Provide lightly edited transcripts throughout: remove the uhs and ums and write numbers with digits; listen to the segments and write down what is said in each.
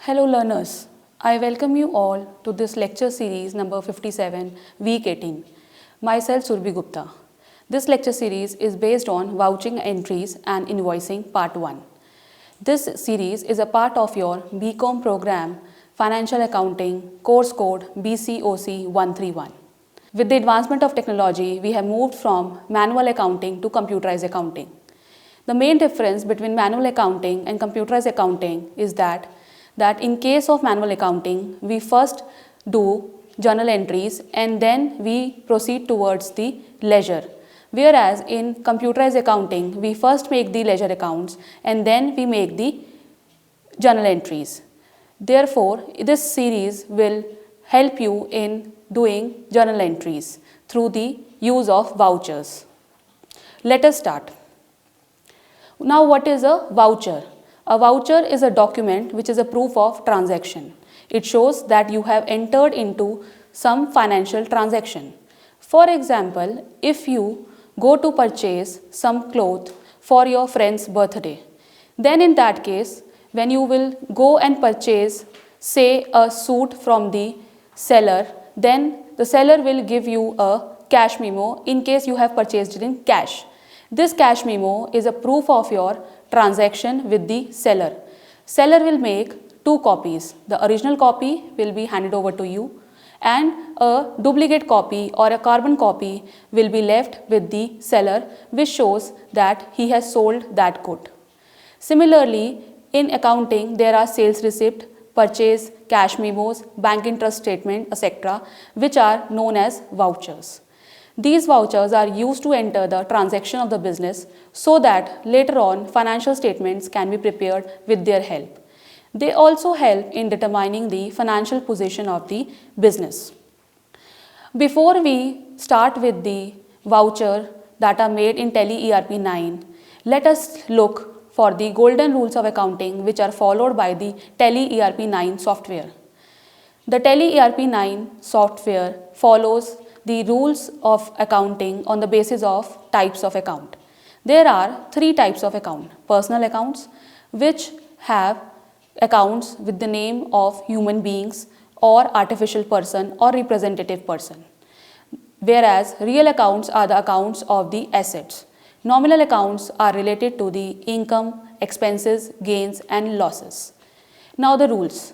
Hello learners, I welcome you all to this lecture series number 57, week 18. Myself Surbhi Gupta. This lecture series is based on vouching entries and invoicing part 1. This series is a part of your BCom program Financial Accounting course code BCOC 131. With the advancement of technology, we have moved from manual accounting to computerized accounting. The main difference between manual accounting and computerized accounting is that in case of manual accounting, we first do journal entries and then we proceed towards the ledger. Whereas in computerized accounting, we first make the ledger accounts and then we make the journal entries. Therefore, this series will help you in doing journal entries through the use of vouchers. Let us start. Now, what is a voucher? A voucher is a document which is a proof of transaction. It shows that you have entered into some financial transaction. For example, if you go to purchase some cloth for your friend's birthday, then in that case, when you will go and purchase, say, a suit from the seller, then the seller will give you a cash memo in case you have purchased it in cash. This cash memo is a proof of your transaction with the seller. Seller will make two copies. The original copy will be handed over to you and a duplicate copy or a carbon copy will be left with the seller, which shows that he has sold that good. Similarly, in accounting, there are sales receipt, purchase, cash memos, bank interest statement, etc., which are known as vouchers. These vouchers are used to enter the transaction of the business so that later on financial statements can be prepared with their help. They also help in determining the financial position of the business. Before we start with the voucher that are made in Tally ERP 9, let us look for the golden rules of accounting which are followed by the Tally ERP 9 software. The Tally ERP 9 software follows the rules of accounting on the basis of types of account. There are three types of account. Personal accounts, which have accounts with the name of human beings or artificial person or representative person. Whereas real accounts are the accounts of the assets. Nominal accounts are related to the income, expenses, gains and losses. Now the rules.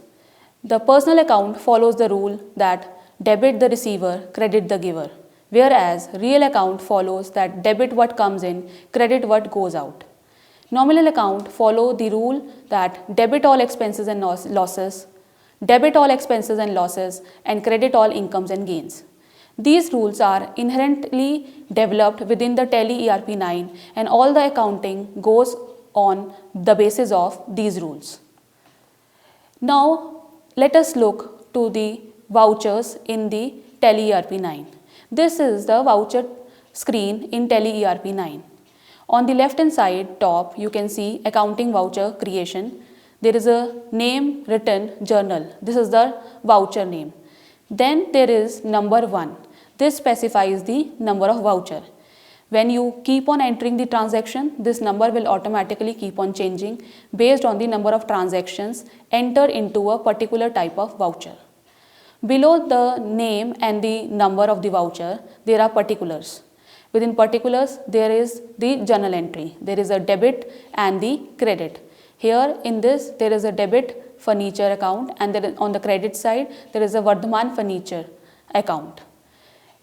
The personal account follows the rule that debit the receiver, credit the giver. Whereas real account follows that debit what comes in, credit what goes out. Nominal account follow the rule that debit all expenses and losses, debit all expenses and losses, and credit all incomes and gains. These rules are inherently developed within the Tally ERP 9 and all the accounting goes on the basis of these rules. Now let us look to the vouchers in the Tally ERP 9. This is the voucher screen in Tally ERP 9. On the left hand side top, you can see accounting voucher creation. There is a name written journal. This is the voucher name. Then there is number 1. This specifies the number of voucher. When you keep on entering the transaction, this number will automatically keep on changing based on the number of transactions entered into a particular type of voucher. Below the name and the number of the voucher, there are particulars. Within particulars, there is the journal entry. There is a debit and the credit. Here in this, there is a debit furniture account and then on the credit side, there is a Vardhaman furniture account.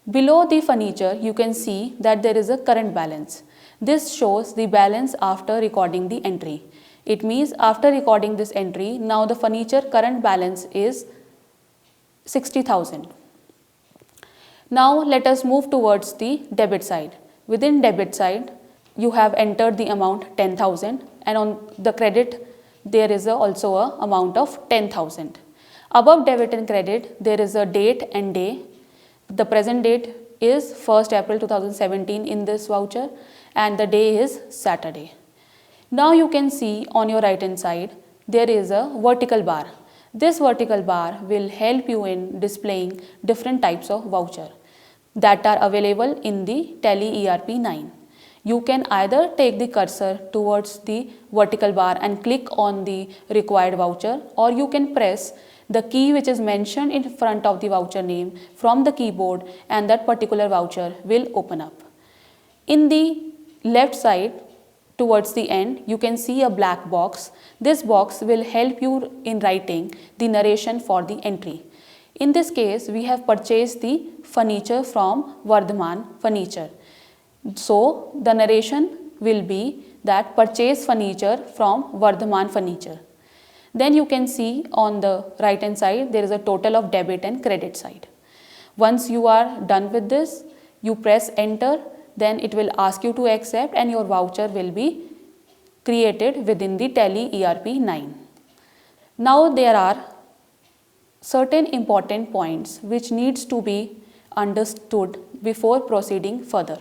Below the furniture, you can see that there is a current balance. This shows the balance after recording the entry. It means after recording this entry, now the furniture current balance is 60,000. Now let us move towards the debit side. Within debit side, you have entered the amount 10,000 and on the credit, there is also a amount of 10,000. Above debit and credit, there is a date and day. The present date is 1st April 2017 in this voucher and the day is Saturday. Now you can see on your right hand side, there is a vertical bar. This vertical bar will help you in displaying different types of voucher that are available in the Tally ERP 9. You can either take the cursor towards the vertical bar and click on the required voucher, or you can press the key which is mentioned in front of the voucher name from the keyboard and that particular voucher will open up. In the left side towards the end, you can see a black box. This box will help you in writing the narration for the entry. In this case, we have purchased the furniture from Vardhaman Furniture. So, the narration will be that purchase furniture from Vardhaman Furniture. Then you can see on the right hand side there is a total of debit and credit side. Once you are done with this, you press enter, then it will ask you to accept and your voucher will be created within the Tally ERP 9. Now there are certain important points which needs to be understood before proceeding further.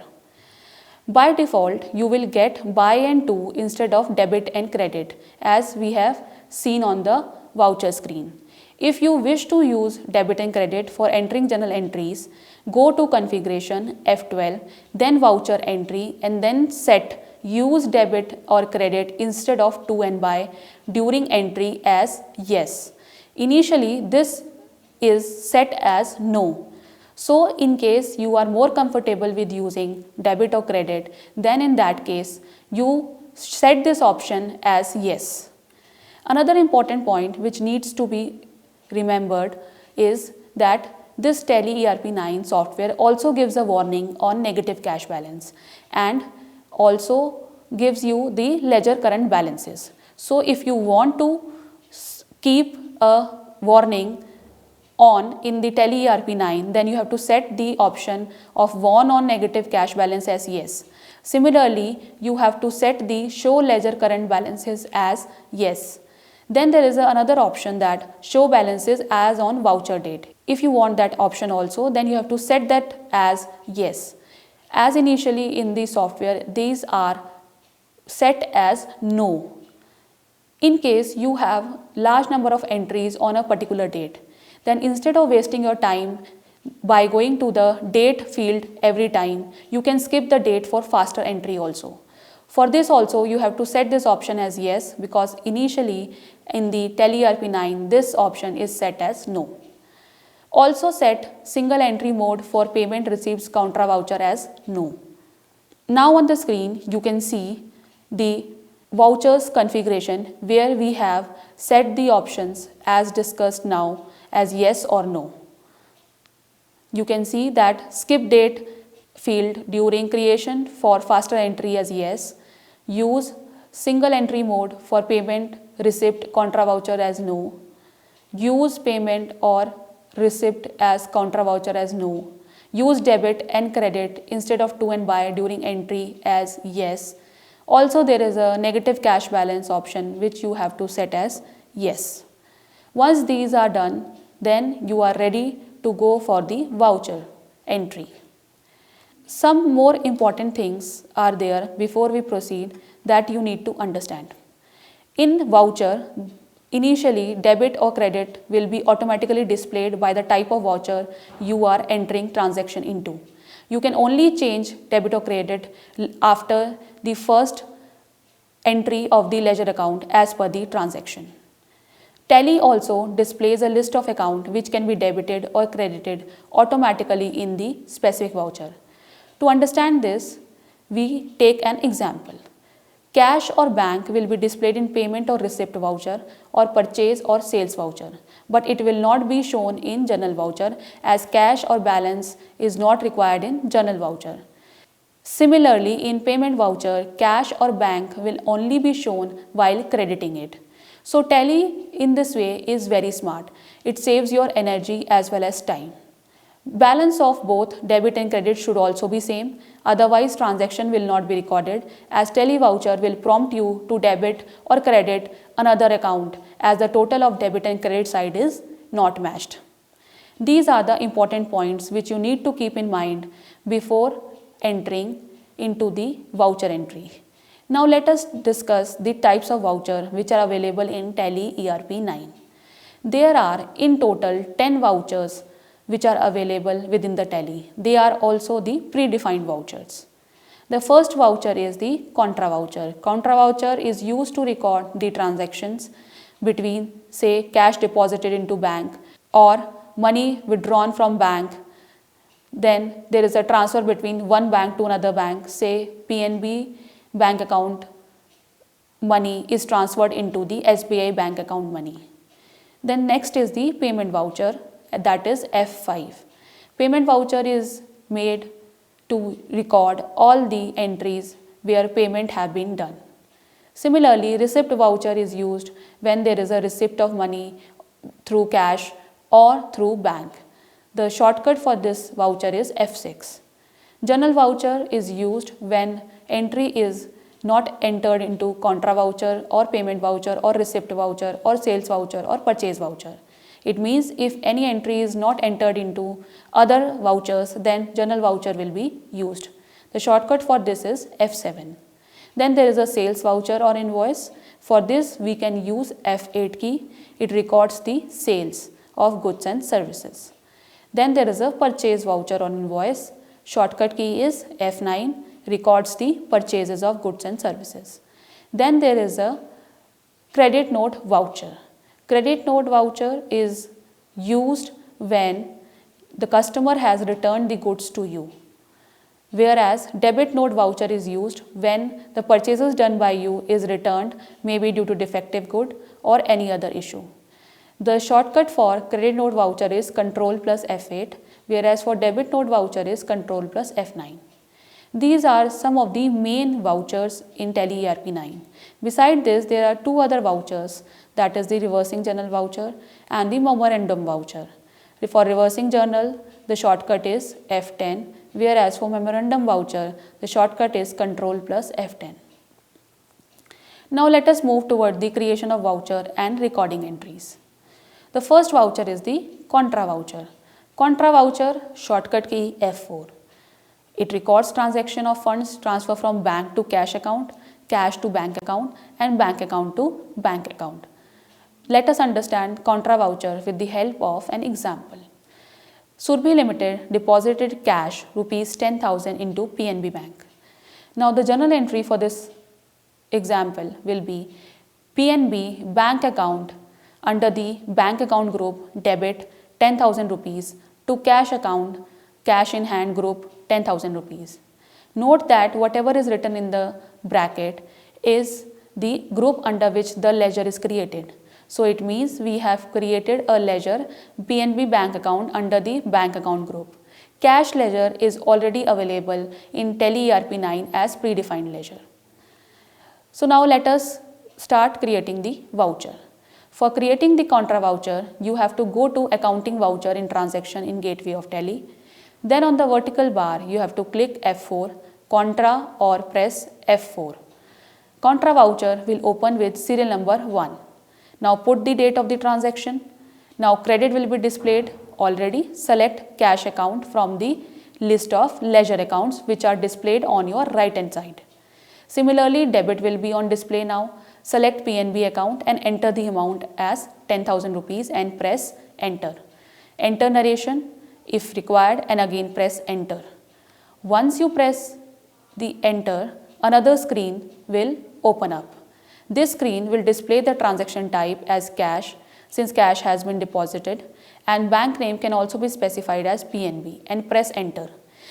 By default, you will get buy and to instead of debit and credit as we have seen on the voucher screen. If you wish to use debit and credit for entering journal entries, go to configuration F12, then voucher entry and then set use debit or credit instead of to and by during entry as yes. Initially, this is set as no. So, in case you are more comfortable with using debit or credit, then in that case, you set this option as yes. Another important point which needs to be remembered is that this Tally ERP 9 software also gives a warning on negative cash balance and also gives you the ledger current balances. So, if you want to keep a warning on in the Tally ERP 9, then you have to set the option of warn on negative cash balance as yes. Similarly, you have to set the show ledger current balances as yes. Then there is another option that show balances as on voucher date. If you want that option also, then you have to set that as yes. As initially in the software, these are set as no. In case you have large number of entries on a particular date, then instead of wasting your time by going to the date field every time, you can skip the date for faster entry also. For this also, you have to set this option as yes because initially in the Tally ERP 9, this option is set as no. Also set single entry mode for payment receipts contra voucher as no. Now on the screen, you can see the vouchers configuration where we have set the options as discussed now as yes or no. You can see that skip date field during creation for faster entry as yes, use single entry mode for payment receipt contra voucher as no, use payment or receipt as contra voucher as no, use debit and credit instead of to and by during entry as yes. Also there is a negative cash balance option which you have to set as yes. Once these are done, then you are ready to go for the voucher entry. Some more important things are there before we proceed that you need to understand. In voucher, initially debit or credit will be automatically displayed by the type of voucher you are entering transaction into. You can only change debit or credit after the first entry of the ledger account as per the transaction. Tally also displays a list of account which can be debited or credited automatically in the specific voucher. To understand this, we take an example. Cash or bank will be displayed in payment or receipt voucher or purchase or sales voucher, but it will not be shown in journal voucher as cash or balance is not required in journal voucher. Similarly, in payment voucher, cash or bank will only be shown while crediting it. So Tally in this way is very smart. It saves your energy as well as time. Balance of both debit and credit should also be same, otherwise transaction will not be recorded as Tally voucher will prompt you to debit or credit another account as the total of debit and credit side is not matched. These are the important points which you need to keep in mind before entering into the voucher entry. Now let us discuss the types of voucher which are available in Tally ERP 9. There are in total 10 vouchers which are available within the Tally. They are also the predefined vouchers. The first voucher is the contra voucher. Contra voucher is used to record the transactions between, say, cash deposited into bank or money withdrawn from bank. Then there is a transfer between one bank to another bank, say PNB bank account money is transferred into the SBI bank account money. Then next is the payment voucher, that is F5. Payment voucher is made to record all the entries where payment have been done. Similarly, receipt voucher is used when there is a receipt of money through cash or through bank. The shortcut for this voucher is F6. Journal voucher is used when entry is not entered into contra voucher or payment voucher or receipt voucher or sales voucher or purchase voucher. It means if any entry is not entered into other vouchers, then journal voucher will be used. The shortcut for this is F7. Then there is a sales voucher or invoice. For this we can use F8 key. It records the sales of goods and services. Then there is a purchase voucher or invoice. Shortcut key is F9, records the purchases of goods and services. Then there is a credit note voucher. Credit note voucher is used when the customer has returned the goods to you, whereas debit note voucher is used when the purchases done by you is returned, maybe due to defective good or any other issue. The shortcut for credit note voucher is Control plus F8, whereas for debit note voucher is Control plus F9. These are some of the main vouchers in Tally ERP 9. Beside this, there are two other vouchers, that is the reversing journal voucher and the memorandum voucher. For reversing journal, the shortcut is F10, whereas for memorandum voucher, the shortcut is Control plus F10. Now let us move toward the creation of voucher and recording entries. The first voucher is the contra voucher. Contra voucher, shortcut key F4. It records transaction of funds transfer from bank to cash account, cash to bank account and bank account to bank account. Let us understand contra voucher with the help of an example. Surbhi Limited deposited cash rupees 10,000 into PNB Bank. Now the journal entry for this example will be PNB bank account under the bank account group debit 10,000 rupees to cash account cash in hand group 10,000 rupees. Note that whatever is written in the bracket is the group under which the ledger is created. So it means we have created a ledger PNB bank account under the bank account group. Cash ledger is already available in Tally ERP 9 as predefined ledger. So now let us start creating the voucher. For creating the contra voucher, you have to go to accounting voucher in transaction in gateway of Tally. Then on the vertical bar, you have to click F4, contra or press F4. Contra voucher will open with serial number 1. Now put the date of the transaction. Now credit will be displayed already. Select cash account from the list of ledger accounts which are displayed on your right hand side. Similarly, debit will be on display now. Select PNB account and enter the amount as 10,000 rupees and press enter. Enter narration if required and again press enter. Once you press the enter, another screen will open up. This screen will display the transaction type as cash since cash has been deposited, and bank name can also be specified as PNB and press enter.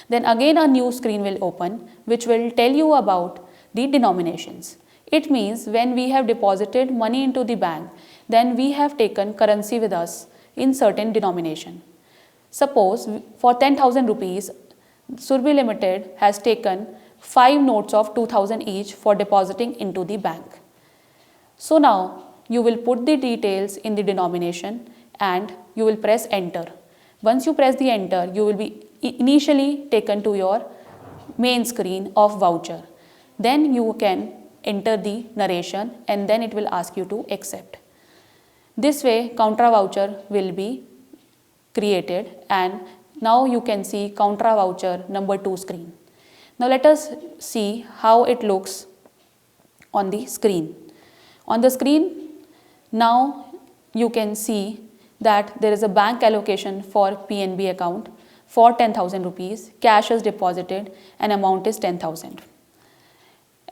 Then again a new screen will open which will tell you about the denominations. It means when we have deposited money into the bank, then we have taken currency with us in certain denomination. Suppose for 10,000 rupees, Surbhi Limited has taken 5 notes of 2,000 each for depositing into the bank. So now you will put the details in the denomination and you will press enter. Once you press the enter, you will be initially taken to your main screen of voucher. Then you can enter the narration and then it will ask you to accept. This way contra voucher will be created and now you can see contra voucher number 2 screen. Now let us see how it looks on the screen. On the screen now you can see that there is a bank allocation for PNB account for 10,000 rupees, cash is deposited and amount is 10,000.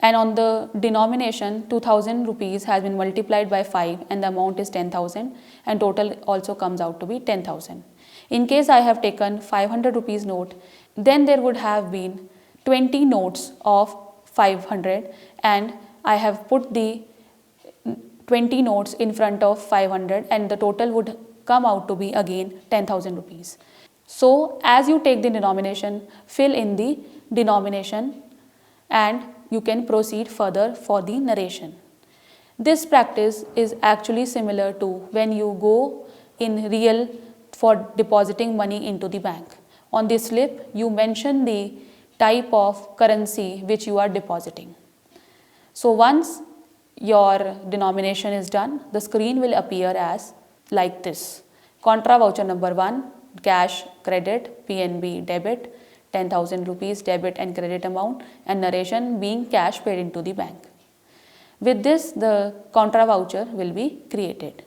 and on the denomination 2000 rupees has been multiplied by 5 and the amount is 10,000 and total also comes out to be 10,000. In case I have taken 500 rupees note, then there would have been 20 notes of 500 and I have put the 20 notes in front of 500 and the total would come out to be again 10,000 rupees. So as you take the denomination, fill in the denomination and you can proceed further for the narration. This practice is actually similar to when you go in real for depositing money into the bank. On the slip, you mention the type of currency which you are depositing. So once your denomination is done, the screen will appear as like this. Contra voucher number 1, cash, credit, PNB, debit, 10,000 rupees debit and credit amount, and narration being cash paid into the bank. With this, the contra voucher will be created.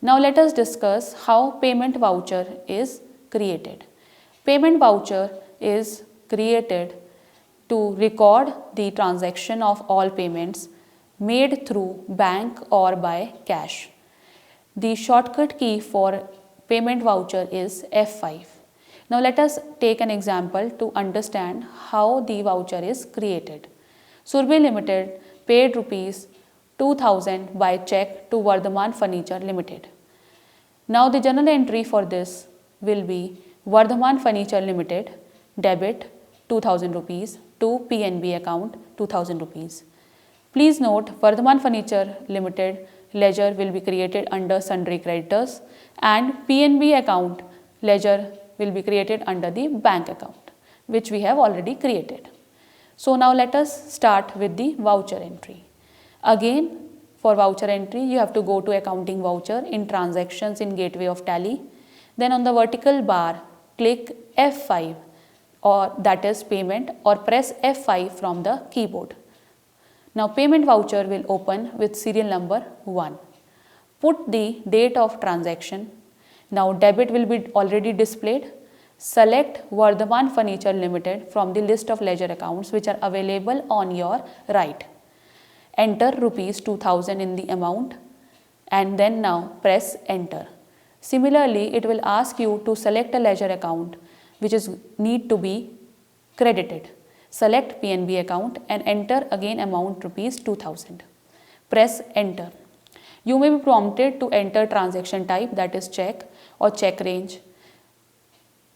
Now let us discuss how payment voucher is created. Payment voucher is created to record the transaction of all payments made through bank or by cash. The shortcut key for payment voucher is F5. Now let us take an example to understand how the voucher is created. Surbi Limited paid rupees 2000 by check to Vardhaman Furniture Limited. Now the journal entry for this will be Vardhaman Furniture Limited debit 2000 rupees to PNB account 2000 rupees. Please note Vardhaman Furniture Limited ledger will be created under sundry creditors and PNB account ledger will be created under the bank account, which we have already created. So now let us start with the voucher entry. Again, for voucher entry, you have to go to accounting voucher in transactions in gateway of Tally. Then on the vertical bar, click F5 or that is payment or press F5 from the keyboard. Now payment voucher will open with serial number 1. Put the date of transaction. Now debit will be already displayed. Select Vardhaman Furniture Limited from the list of ledger accounts which are available on your right. Enter rupees 2000 in the amount and then now press enter. Similarly, it will ask you to select a ledger account which is need to be credited. Select PNB account and enter again amount rupees 2000. Press enter. You may be prompted to enter transaction type, that is check or check range.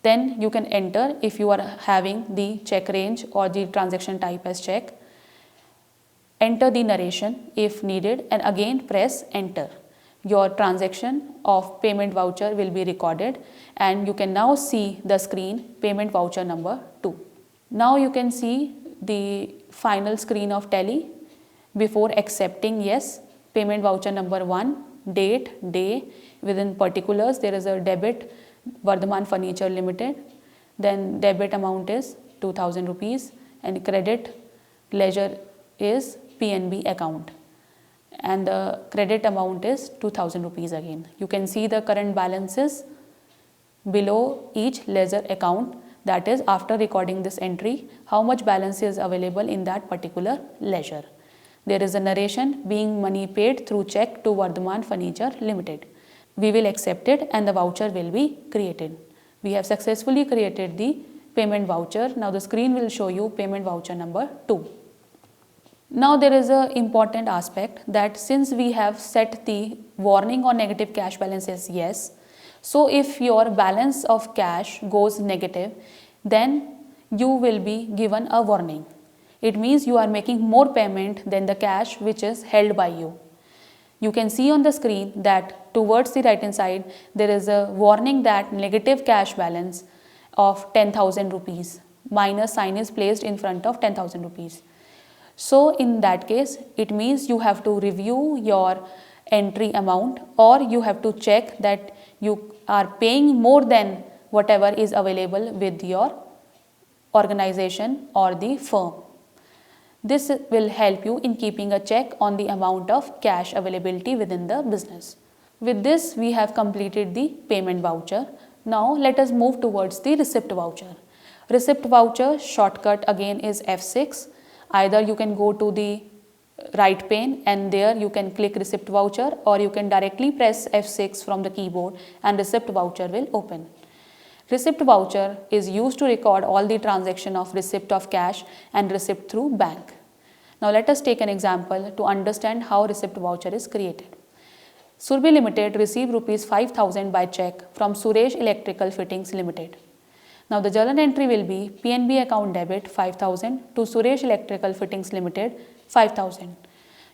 Then you can enter if you are having the check range or the transaction type as check. Enter the narration if needed and again press enter. Your transaction of payment voucher will be recorded and you can now see the screen payment voucher number 2. Now you can see the final screen of Tally before accepting yes. Payment voucher number 1, date, day, within particulars there is a debit Vardhaman Furniture Limited, then debit amount is 2000 rupees and credit ledger is PNB account and the credit amount is 2000 rupees again. You can see the current balances below each ledger account, that is after recording this entry how much balance is available in that particular ledger. There is a narration being money paid through check to Vardhaman Furniture Limited. We will accept it and the voucher will be created. We have successfully created the payment voucher. Now the screen will show you payment voucher number 2. Now there is an important aspect that since we have set the warning on negative cash balance as yes, so if your balance of cash goes negative, then you will be given a warning. It means you are making more payment than the cash which is held by you. You can see on the screen that towards the right hand side there is a warning that negative cash balance of 10,000 rupees. Minus sign is placed in front of 10,000 rupees. So in that case it means you have to review your entry amount or you have to check that you are paying more than whatever is available with your organization or the firm. This will help you in keeping a check on the amount of cash availability within the business. With this, we have completed the payment voucher. Now let us move towards the receipt voucher. Receipt voucher shortcut again is F6. Either you can go to the right pane and there you can click receipt voucher, or you can directly press F6 from the keyboard and receipt voucher will open. Receipt voucher is used to record all the transaction of receipt of cash and receipt through bank. Now let us take an example to understand how receipt voucher is created. Surbi Limited received rupees 5,000 by check from Suresh Electrical Fittings Limited. Now the journal entry will be PNB account debit 5,000 to Suresh Electrical Fittings Limited 5,000.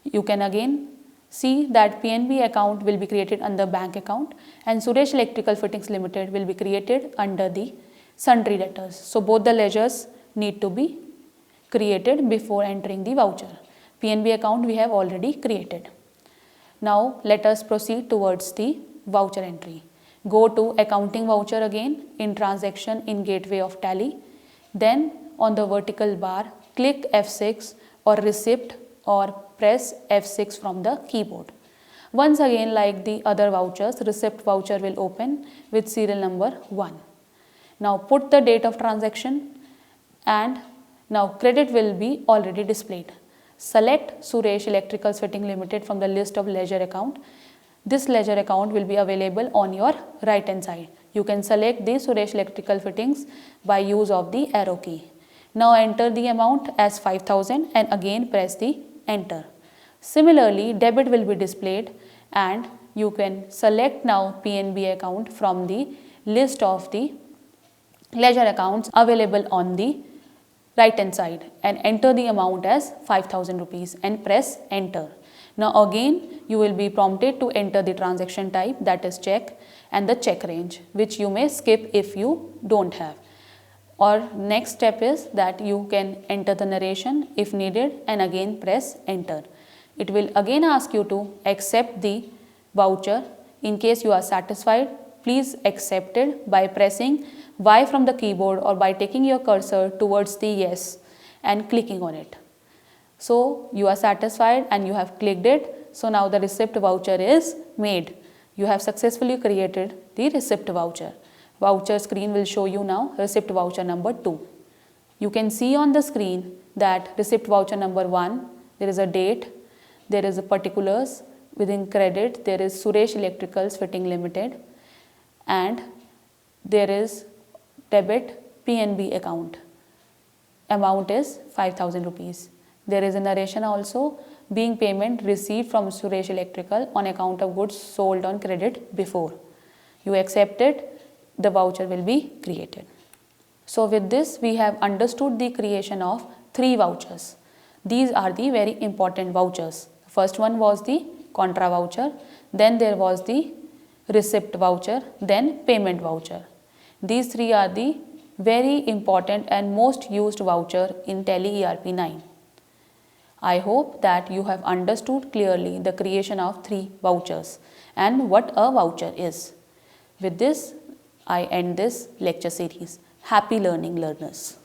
You can again see that PNB account will be created under bank account and Suresh Electrical Fittings Limited will be created under the sundry debtors. So both the ledgers need to be created before entering the voucher. PNB account we have already created. Now let us proceed towards the voucher entry. Go to accounting voucher again in transaction in gateway of Tally. Then on the vertical bar click F6 or receipt or press F6 from the keyboard. Once again, like the other vouchers, receipt voucher will open with serial number 1. Now put the date of transaction and now credit will be already displayed. Select Suresh Electrical Fitting Limited from the list of ledger account. This ledger account will be available on your right hand side. You can select the Suresh Electrical Fittings by use of the arrow key. Now enter the amount as 5,000 and again press the enter. Similarly, debit will be displayed and you can select now PNB account from the list of the ledger accounts available on the right hand side and enter the amount as 5,000 rupees and press enter. Now again you will be prompted to enter the transaction type, that is check, and the check range, which you may skip if you don't have. Or next step is that you can enter the narration if needed and again press enter. It will again ask you to accept the voucher. In case you are satisfied, please accept it by pressing Y from the keyboard or by taking your cursor towards the yes and clicking on it. So you are satisfied and you have clicked it. So now the receipt voucher is made. You have successfully created the receipt voucher. Voucher screen will show you now receipt voucher number 2. You can see on the screen that receipt voucher number 1, there is a date, there is a particulars, within credit there is Suresh Electricals Fitting Limited and there is debit PNB account. Amount is 5,000 rupees. There is a narration also, being payment received from Suresh Electrical on account of goods sold on credit before. You accept it, the voucher will be created. So with this we have understood the creation of 3 vouchers. These are the very important vouchers. First one was the contra voucher, then there was the receipt voucher, then payment voucher. These 3 are the very important and most used voucher in Tally ERP 9. I hope that you have understood clearly the creation of 3 vouchers and what a voucher is. With this, I end this lecture series. Happy learning, learners.